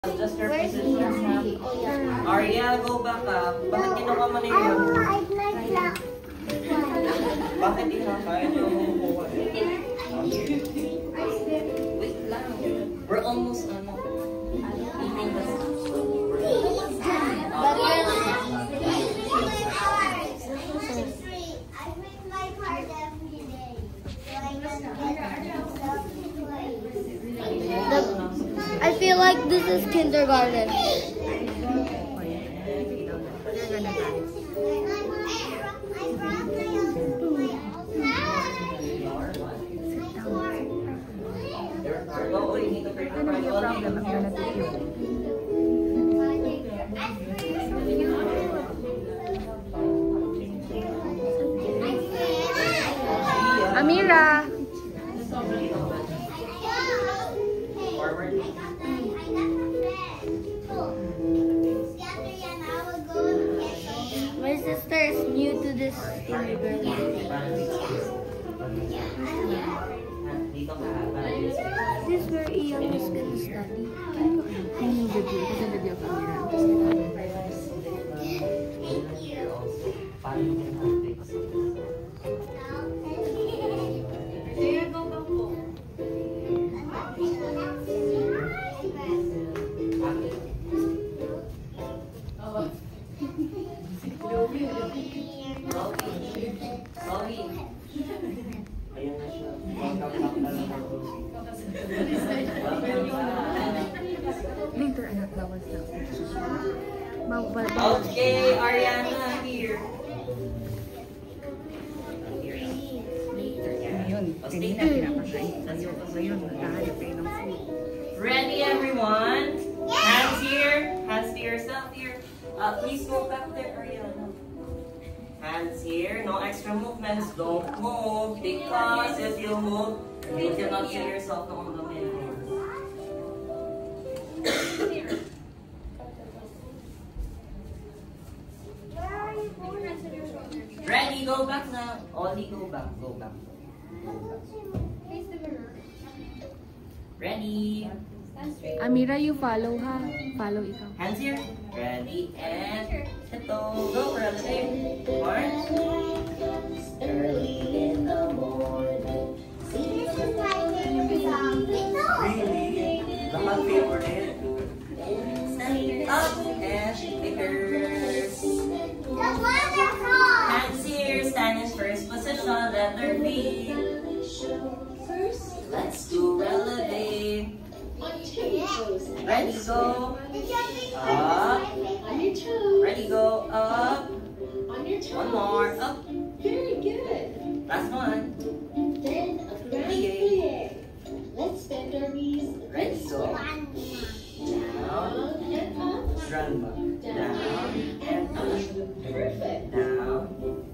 Just your position, ha? Arya, go back up. Bakit kinuha mo na yun? Bakit kaya niyo kumukuha? Wait lang. We're almost, eating the I feel like this is kindergarten. Amira. My sister is new to this kindergarten. This is where Ian is gonna study. Later, anak, bawal na. Okay, Ariana, here. Ready, everyone? Hands here. Hands to yourself here. Please move back there, Ariana. Hands here. No extra movements. Don't move. Because if you move, you cannot see yourself on the mirror. Ready, go back now. Only go back, go back. Ready. Amira, you follow, ha? Follow ikaw. Hands here. Ready, and ito. Go, relative. March. Early in the morning. Really? Lahat favorite. Stand up and fingers. Hands here, stand in first position, letter B. Let's do releve. Ready, go. Up. Ready, go. Up. One more. Up. Very good. Last one. Then a grand plie. Let's bend our knees. Ready, go. Down and up. Run back. Down and up. Perfect. Down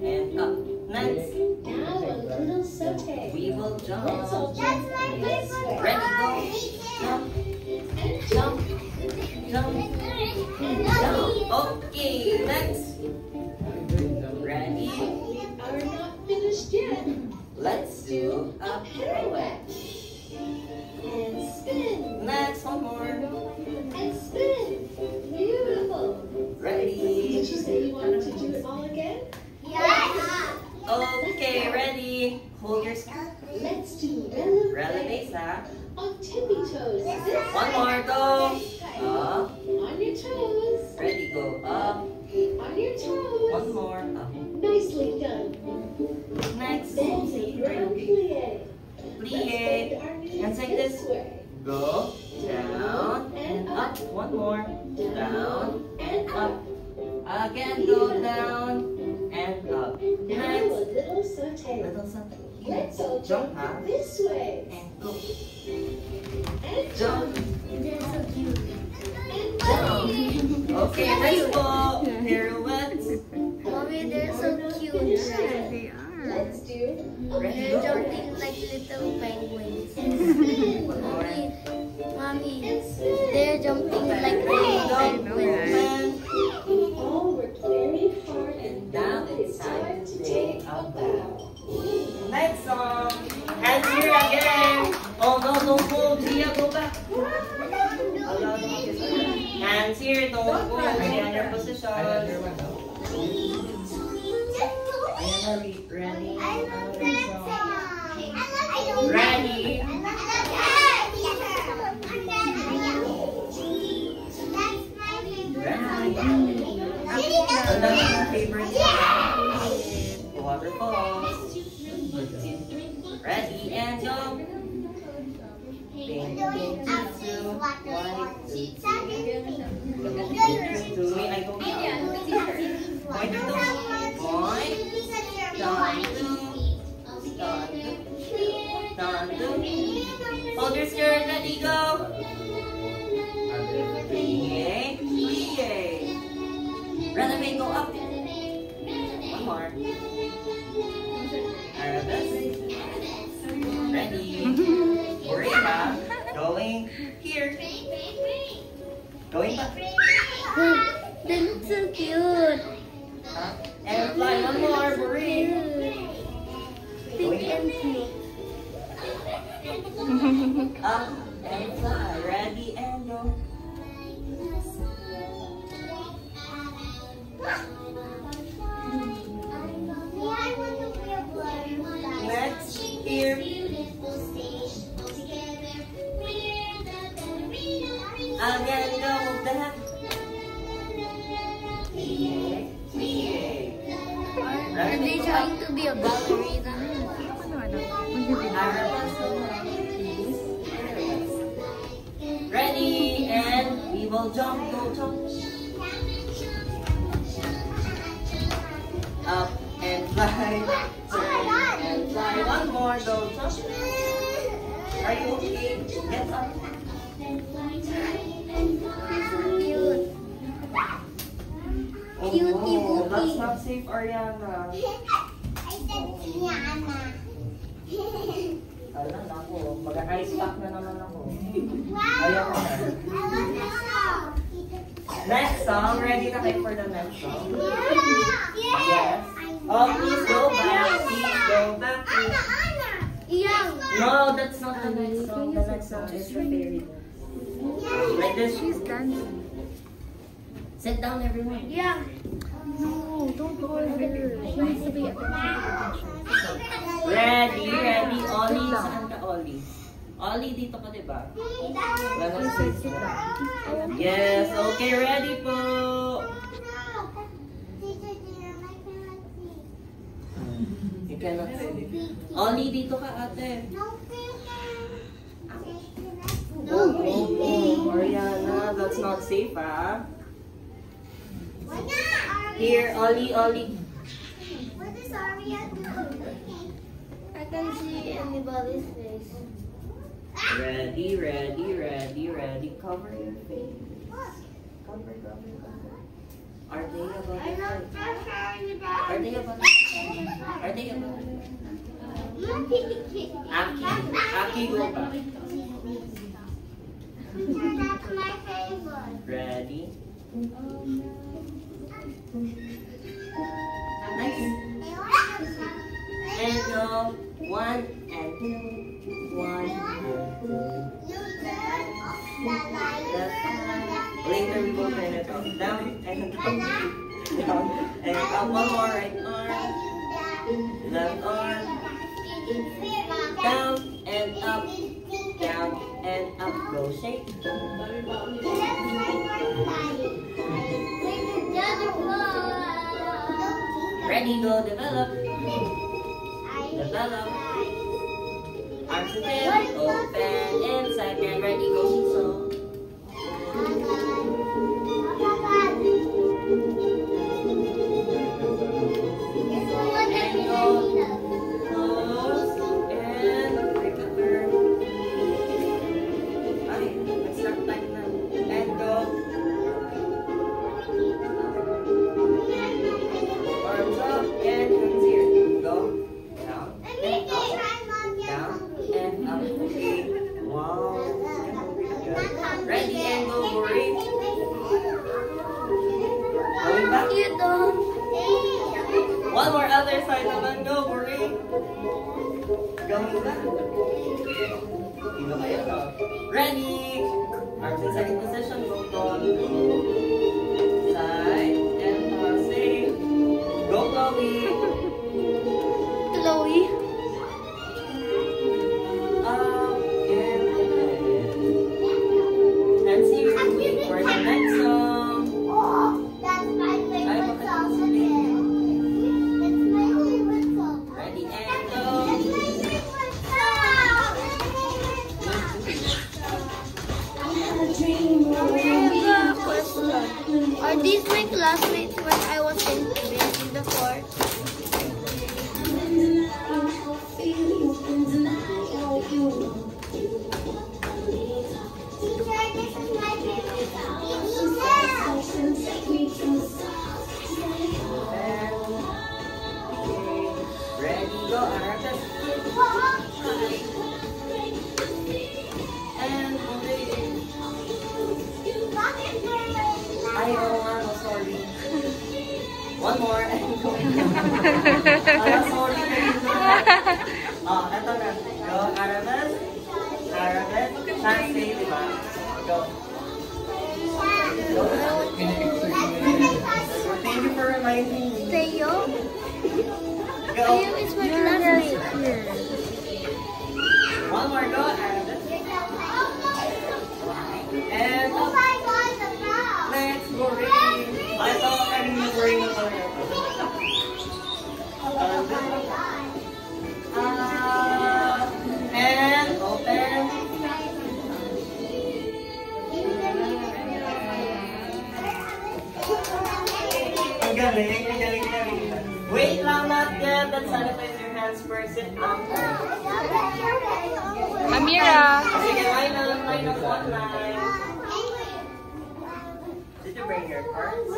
and up. Next. Now a little saute. We will jump. Let's all jump this way. Ready, go. Jump. And Jump. Jump. Jump. Okay, next. Ready? we are not finished yet. Let's do a Pirouette. And spin. next one more. And spin. Beautiful. Ready? Did you say you wanted to do it all again? Okay, ready? Hold your scarf. Let's do releve Releve that. on tippy toes. This One more, go. Up. On your toes. Ready, go. Up. On your toes. One more. Up. Nicely done. Next. Then take grand plie. Plie. Hands like this. way. Go. Down and up. One more. Down And up. Again, go down and up. Now a Next. little saute. Little something. Let's all Jump, jump huh? this way. And go. And Jump. And Down. Okay, next ball. Pirouette. Mommy, they're so cute. They are. let's do They're jumping like little penguins. spin. Mommy, they're jumping like little penguins. All worked very hard And now it's time to take a bow. Next song. Hands here again. Oh no, don't move. Tia, go back. Hands here, don't move. Stay on your position. Another one now. Ready? Ready? Ready? That's my favorite waterfalls. Ready and go. Pink, pink, two, white, to me, I don't know. Point to point. Down, hold your skirt, ready, go. Yay, yay. Renovate, go up. One more. Arabesque. Ready. Reba. Going here. Going back. They look so cute. And fly one more, Marie. Pink and cute. Up and fly. Ready and go. Next, here. Again, go move the hand. Are they trying to be a ballerina? Ready, and we will jump, go jump. Up and fly, turn and fly. One more, go jump. Are you okay? Get up. Cute. Oh, Cutie no, booty. that's not safe, Ariana. Alam na ako, mag-ice pack na naman ako. Ayaw ko na. Next song, ready na kayo for the next song? Yes. Oh, please go back, please go back. Young. No, that's not the next song. The next song is the fairy dance. Like this. She's dancing. Sit down, everyone. Young. No, don't call her. She needs to be attention. Ready, ready. Ollie, saan ka, Ollie? Ollie, dito ka, diba? Wala na space na. Yes, okay, ready po. You cannot see. Ollie, dito ka, ate. Oh, Ariana, that's not safe, ah. Here, Ollie, Ollie. What is Aria doing? I can see anybody's face. Ready, ready, ready, ready. Cover your face. Cover, cover, cover. Are they about to fight? Are they about to fight? Are they about to fight? Aki, go back. That's my favorite. Ready? Nice. And go. 1 and 2. 1 and 2. Left arm. Later we will turn it off. Down and up. Down and up. One more. Right arm. Left arm. Down and up. Down and up. Go shake. Ready, go develop. Develop. Arms to tail. Open inside. And ready, go seesaw. And go. Close. And recover. Okay, let's start time now. And go. Arms up and hands here. Go. Down and up. Down and up. Okay. Wow. Good. Ready and go, Marie. Going back. You don't. One more other side naman. Go, Marie. Going back. Dito kayo, no? Ready. Arms in second position. Go, go. These my classmates when I was in before. Ready, go, Arabes. And ay, oo nga, no, sorry. One more, and go. Sorry. Oh, eto na. Go, Arabes. Arabes. Chance, di ba? Go. Thank you for reminding me. Teo? Go. Teo is my classmate. One more, go, Arabes. And let's go, ready. I thought I remembering the and open. Ang galing, ang galing, ang galing. Wait lang, not yet. Let's sanitize your hands first. Sit down. Amira. Sige, line up, one line. Did you bring your cards?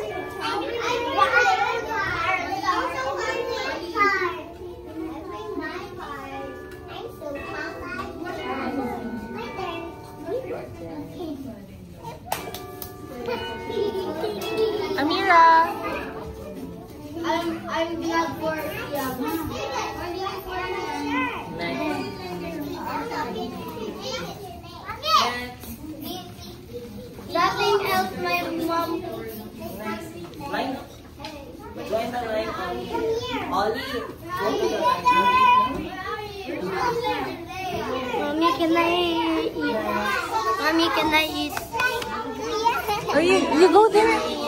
Amira. I'm glad for Nothing else, my mom. Line up. Join the line. Ollie, go to the line. Mommy, can I eat? Mommy, can I eat? Oh, you go there.